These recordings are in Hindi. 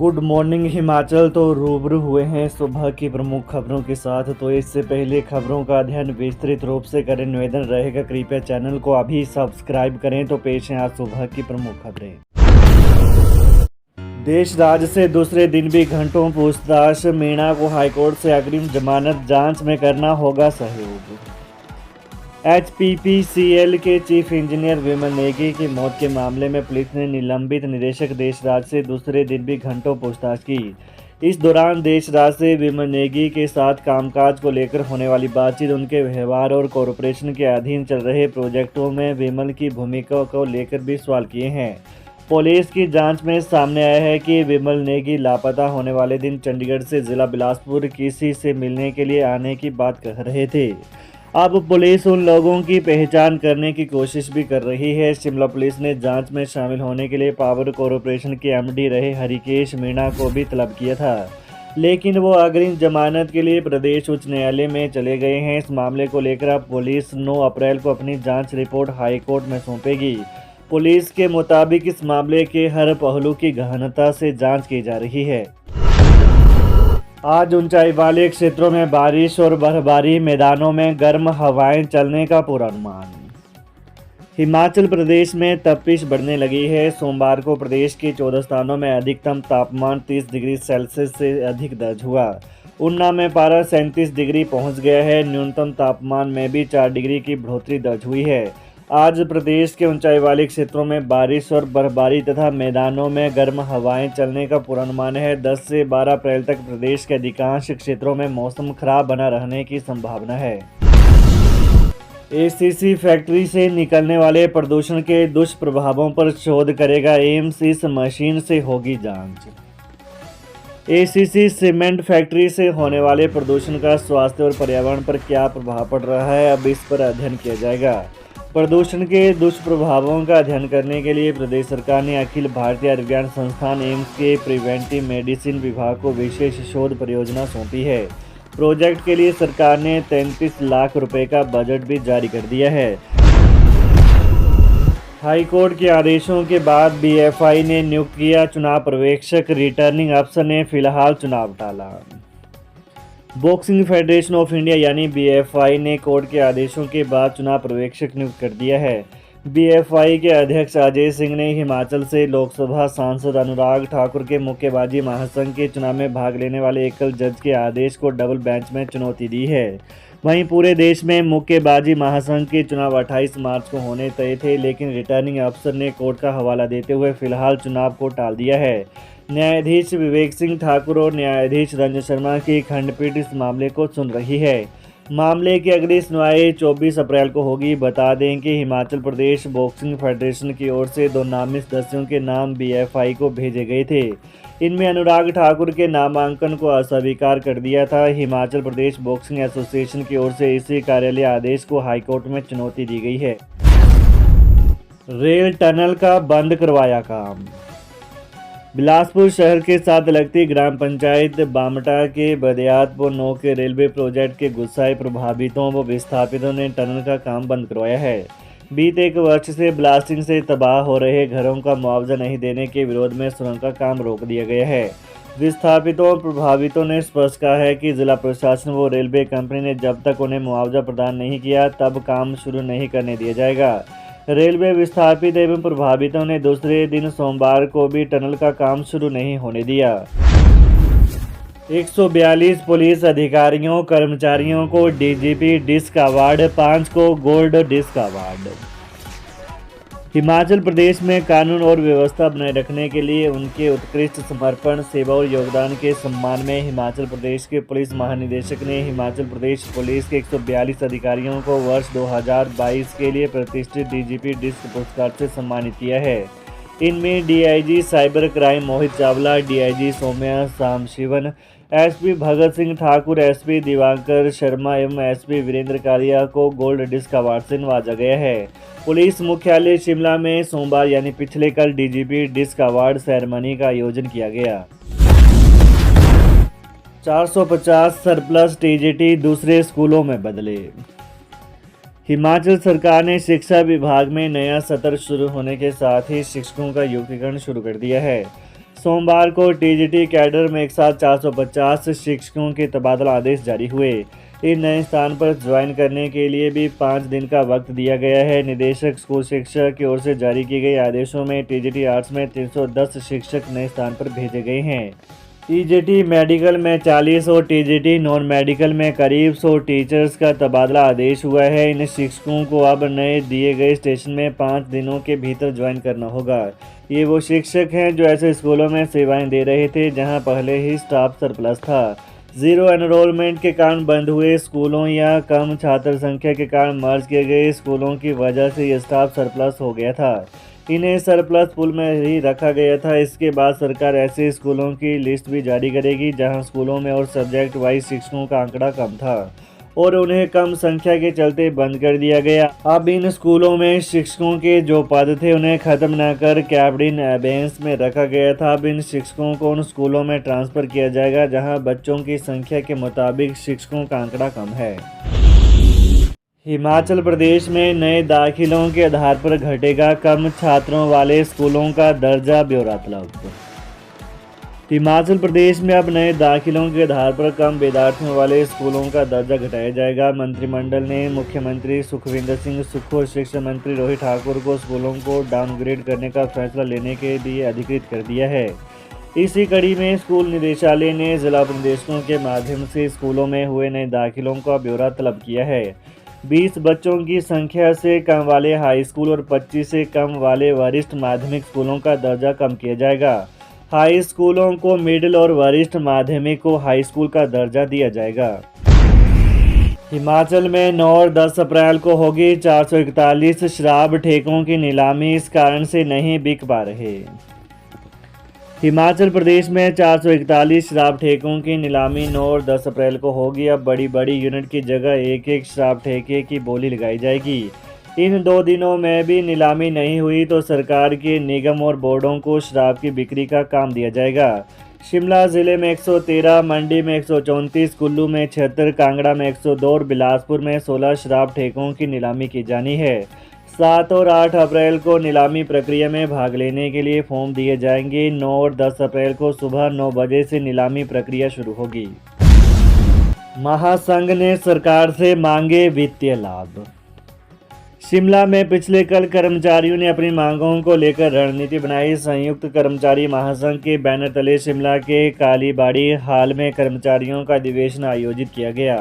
Good morning Himachal. तो रूबरू हुए हैं सुबह की प्रमुख खबरों के साथ। तो इससे पहले खबरों का अध्ययन विस्तृत रूप से करें, निवेदन रहेगा कृपया चैनल को अभी सब्सक्राइब करें। तो पेश है आज सुबह की प्रमुख खबरें। देश राज्य से दूसरे दिन भी घंटों पूछताछ, मीणा को हाईकोर्ट से अग्रिम जमानत, जांच में करना होगा सहयोग। HPPCL के चीफ इंजीनियर विमल नेगी की मौत के मामले में पुलिस ने निलंबित निदेशक देशराज से दूसरे दिन भी घंटों पूछताछ की। इस दौरान देशराज से विमल नेगी के साथ कामकाज को लेकर होने वाली बातचीत, उनके व्यवहार और कॉरपोरेशन के अधीन चल रहे प्रोजेक्टों में विमल की भूमिका को लेकर भी सवाल किए हैं। पुलिस की जांच में सामने आया है कि विमल नेगी लापता होने वाले दिन चंडीगढ़ से जिला बिलासपुर किसी से मिलने के लिए आने की बात कह रहे थे। अब पुलिस उन लोगों की पहचान करने की कोशिश भी कर रही है। शिमला पुलिस ने जांच में शामिल होने के लिए पावर कॉरपोरेशन के MD रहे हरिकेश मीणा को भी तलब किया था, लेकिन वो अग्रिम जमानत के लिए प्रदेश उच्च न्यायालय में चले गए हैं। इस मामले को लेकर अब पुलिस 9 अप्रैल को अपनी जांच रिपोर्ट हाईकोर्ट में सौंपेगी। पुलिस के मुताबिक इस मामले के हर पहलू की गहनता से जांच की जा रही है। आज ऊंचाई वाले क्षेत्रों में बारिश और बर्फबारी, मैदानों में गर्म हवाएं चलने का पूर्वानुमान। हिमाचल प्रदेश में तपिश बढ़ने लगी है। सोमवार को प्रदेश के 14 स्थानों में अधिकतम तापमान 30 डिग्री सेल्सियस से अधिक दर्ज हुआ। ऊना में पारा 37 डिग्री पहुंच गया है। न्यूनतम तापमान में भी 4 डिग्री की बढ़ोतरी दर्ज हुई है। आज प्रदेश के ऊंचाई वाले क्षेत्रों में बारिश और बर्फबारी तथा मैदानों में गर्म हवाएं चलने का पूर्वानुमान है। 10 से 12 अप्रैल तक प्रदेश के अधिकांश क्षेत्रों में मौसम खराब बना रहने की संभावना है। ACC फैक्ट्री से निकलने वाले प्रदूषण के दुष्प्रभावों पर शोध करेगा एम्स, इस मशीन से होगी जांच। ACC सीमेंट फैक्ट्री से होने वाले प्रदूषण का स्वास्थ्य और पर्यावरण पर क्या प्रभाव पड़ रहा है, अब इस पर अध्ययन किया जाएगा। प्रदूषण के दुष्प्रभावों का अध्ययन करने के लिए प्रदेश सरकार ने अखिल भारतीय आयुर्विज्ञान संस्थान एम्स के प्रिवेंटिव मेडिसिन विभाग को विशेष शोध परियोजना सौंपी है। प्रोजेक्ट के लिए सरकार ने 33 लाख रुपए का बजट भी जारी कर दिया है। हाईकोर्ट के आदेशों के बाद BFI ने नियुक्त किया चुनाव पर्यवेक्षक, रिटर्निंग अफसर ने फिलहाल चुनाव टाला। बॉक्सिंग फेडरेशन ऑफ इंडिया यानी BFI ने कोर्ट के आदेशों के बाद चुनाव पर्यवेक्षक नियुक्त कर दिया है। BFI के अध्यक्ष अजय सिंह ने हिमाचल से लोकसभा सांसद अनुराग ठाकुर के मुक्केबाजी महासंघ के चुनाव में भाग लेने वाले एकल जज के आदेश को डबल बेंच में चुनौती दी है। वहीं पूरे देश में मुक्केबाजी महासंघ के चुनाव 28 मार्च को होने तय थे, लेकिन रिटर्निंग अफसर ने कोर्ट का हवाला देते हुए फिलहाल चुनाव को टाल दिया है। न्यायाधीश विवेक सिंह ठाकुर और न्यायाधीश रंजन शर्मा की खंडपीठ इस मामले को सुन रही है। मामले की अगली सुनवाई 24 अप्रैल को होगी। बता दें कि हिमाचल प्रदेश बॉक्सिंग फेडरेशन की ओर से 2 नामित सदस्यों के नाम BFI को भेजे गए थे। इनमें अनुराग ठाकुर के नामांकन को अस्वीकार कर दिया था। हिमाचल प्रदेश बॉक्सिंग एसोसिएशन की ओर से इसी कार्यालय आदेश को हाईकोर्ट में चुनौती दी गई है। रेल टनल का बंद करवाया काम। बिलासपुर शहर के साथ लगती ग्राम पंचायत बामटा के बदियातपुर 9 के रेलवे प्रोजेक्ट के गुस्साए प्रभावितों व विस्थापितों ने टनल का काम बंद करवाया है। बीते 1 वर्ष से ब्लास्टिंग से तबाह हो रहे घरों का मुआवजा नहीं देने के विरोध में सुरंग का काम रोक दिया गया है। विस्थापितों और प्रभावितों ने स्पष्ट कहा है कि जिला प्रशासन व रेलवे कंपनी ने जब तक उन्हें मुआवजा प्रदान नहीं किया तब काम शुरू नहीं करने दिया जाएगा। रेलवे विस्थापित एवं प्रभावितों ने दूसरे दिन सोमवार को भी टनल का काम शुरू नहीं होने दिया। 142 पुलिस अधिकारियों कर्मचारियों को DGP डिस्क अवार्ड, 5 को gold disc award. Himachal Pradesh में कानून और व्यवस्था बनाए रखने के लिए उनके उत्कृष्ट समर्पण, सेवा और योगदान के सम्मान में हिमाचल प्रदेश के पुलिस महानिदेशक ने हिमाचल प्रदेश पुलिस के 142 अधिकारियों को वर्ष 2022 के लिए प्रतिष्ठित DGP डिस्क पुरस्कार से सम्मानित किया है। इनमें DIG cyber crime Mohit Chawla, DIG Saumya सामशिवन, SP Bhagat Singh Thakur, SP Diwakar Sharma एवं SP वीरेंद्र कालिया को गोल्ड डिस्क अवार्ड से नवाजा गया है। पुलिस मुख्यालय शिमला में सोमवार यानी पिछले कल DGP डिस्क अवार्ड सेरेमनी का आयोजन किया गया। 450 सरप्लस TGT दूसरे स्कूलों में बदले। हिमाचल सरकार ने शिक्षा विभाग में नया सत्र शुरू होने के साथ ही शिक्षकों का युक्तिकरण शुरू कर दिया है। सोमवार को टीजीटी कैडर में एक साथ 450 शिक्षकों के तबादला आदेश जारी हुए। इन नए स्थान पर ज्वाइन करने के लिए भी 5 दिन का वक्त दिया गया है। निदेशक स्कूल शिक्षा की ओर से जारी किए गए आदेशों में टीजीटी आर्ट्स में 310 शिक्षक नए स्थान पर भेजे गए हैं। टीजीटी मेडिकल में 40 और टीजीटी नॉन मेडिकल में करीब 100 टीचर्स का तबादला आदेश हुआ है। इन शिक्षकों को अब नए दिए गए स्टेशन में 5 दिनों के भीतर ज्वाइन करना होगा। ये वो शिक्षक हैं जो ऐसे स्कूलों में सेवाएं दे रहे थे जहां पहले ही स्टाफ सरप्लस था। जीरो एनरोलमेंट के कारण बंद हुए स्कूलों या कम छात्र संख्या के कारण मर्ज किए गए स्कूलों की वजह से ये स्टाफ सरप्लस हो गया था। इन्हें सरप्लस पूल में ही रखा गया था। इसके बाद सरकार ऐसे स्कूलों की लिस्ट भी जारी करेगी जहां स्कूलों में और सब्जेक्ट वाइज शिक्षकों का आंकड़ा कम था और उन्हें कम संख्या के चलते बंद कर दिया गया। अब इन स्कूलों में शिक्षकों के जो पद थे उन्हें खत्म न कर कैप्ड इन एबेंस में रखा गया था। अब इन शिक्षकों को उन स्कूलों में ट्रांसफ़र किया जाएगा जहां बच्चों की संख्या के मुताबिक शिक्षकों का आंकड़ा कम है। हिमाचल प्रदेश में नए दाखिलों के आधार पर घटेगा कम छात्रों वाले स्कूलों का दर्जा, ब्यौरा तलब। हिमाचल प्रदेश में अब नए दाखिलों के आधार पर कम विद्यार्थियों वाले स्कूलों का दर्जा घटाया जाएगा। मंत्रिमंडल ने मुख्यमंत्री सुखविंदर सिंह सुक्खू और शिक्षा मंत्री रोहित ठाकुर को स्कूलों को डाउनग्रेड करने का फैसला लेने के लिए अधिकृत कर दिया है। इसी कड़ी में स्कूल निदेशालय ने जिला निदेशकों के माध्यम से स्कूलों में हुए नए दाखिलों का ब्यौरा तलब किया है। 20 बच्चों की संख्या से कम वाले हाई स्कूल और 25 से कम वाले वरिष्ठ माध्यमिक स्कूलों का दर्जा कम किया जाएगा। हाई स्कूलों को मिडिल और वरिष्ठ माध्यमिक को हाई स्कूल का दर्जा दिया जाएगा। हिमाचल में 9 और 10 अप्रैल को होगी 441 शराब ठेकों की नीलामी, इस कारण से नहीं बिक पा रहे। हिमाचल प्रदेश में 441 शराब ठेकों की नीलामी 9 और 10 अप्रैल को होगी। अब बड़ी यूनिट की जगह एक शराब ठेके की बोली लगाई जाएगी। इन 2 दिनों में भी नीलामी नहीं हुई तो सरकार के निगम और बोर्डों को शराब की बिक्री का काम दिया जाएगा। शिमला जिले में 113, मंडी में 134, कुल्लू में 76, कांगड़ा में 102 और बिलासपुर में 16 शराब ठेकों की नीलामी की जानी है। 7 और 8 अप्रैल को नीलामी प्रक्रिया में भाग लेने के लिए फॉर्म दिए जाएंगे। 9 और 10 अप्रैल को सुबह 9 बजे से नीलामी प्रक्रिया शुरू होगी। महासंघ ने सरकार से मांगे वित्तीय लाभ। शिमला में पिछले कल कर्मचारियों ने अपनी मांगों को लेकर रणनीति बनाई। संयुक्त कर्मचारी महासंघ के बैनर तले शिमला के कालीबाड़ी हाल में कर्मचारियों का अधिवेशन आयोजित किया गया।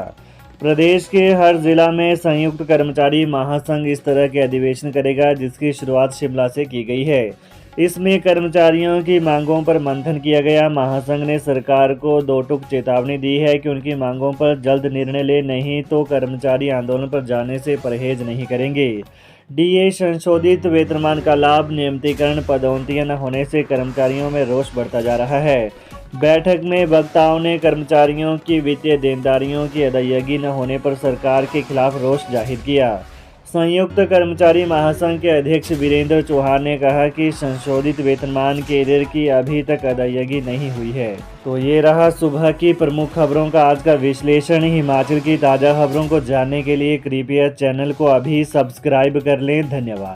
प्रदेश के हर जिला में संयुक्त कर्मचारी महासंघ इस तरह के अधिवेशन करेगा, जिसकी शुरुआत शिमला से की गई है। इसमें कर्मचारियों की मांगों पर मंथन किया गया। महासंघ ने सरकार को 2 टूक चेतावनी दी है कि उनकी मांगों पर जल्द निर्णय ले, नहीं तो कर्मचारी आंदोलन पर जाने से परहेज नहीं करेंगे। डीए संशोधित वेतनमान का लाभ, नियमितीकरण, पदोन्नतियां न होने से कर्मचारियों में रोष बढ़ता जा रहा है। बैठक में वक्ताओं ने कर्मचारियों की वित्तीय देनदारियों की अदायगी न होने पर सरकार के खिलाफ रोष जाहिर किया। संयुक्त कर्मचारी महासंघ के अध्यक्ष वीरेंद्र चौहान ने कहा कि संशोधित वेतनमान के एरियर की अभी तक अदायगी नहीं हुई है। तो ये रहा सुबह की प्रमुख खबरों का आज का विश्लेषण। हिमाचल की ताज़ा खबरों को जानने के लिए कृपया चैनल को अभी सब्सक्राइब कर लें। धन्यवाद।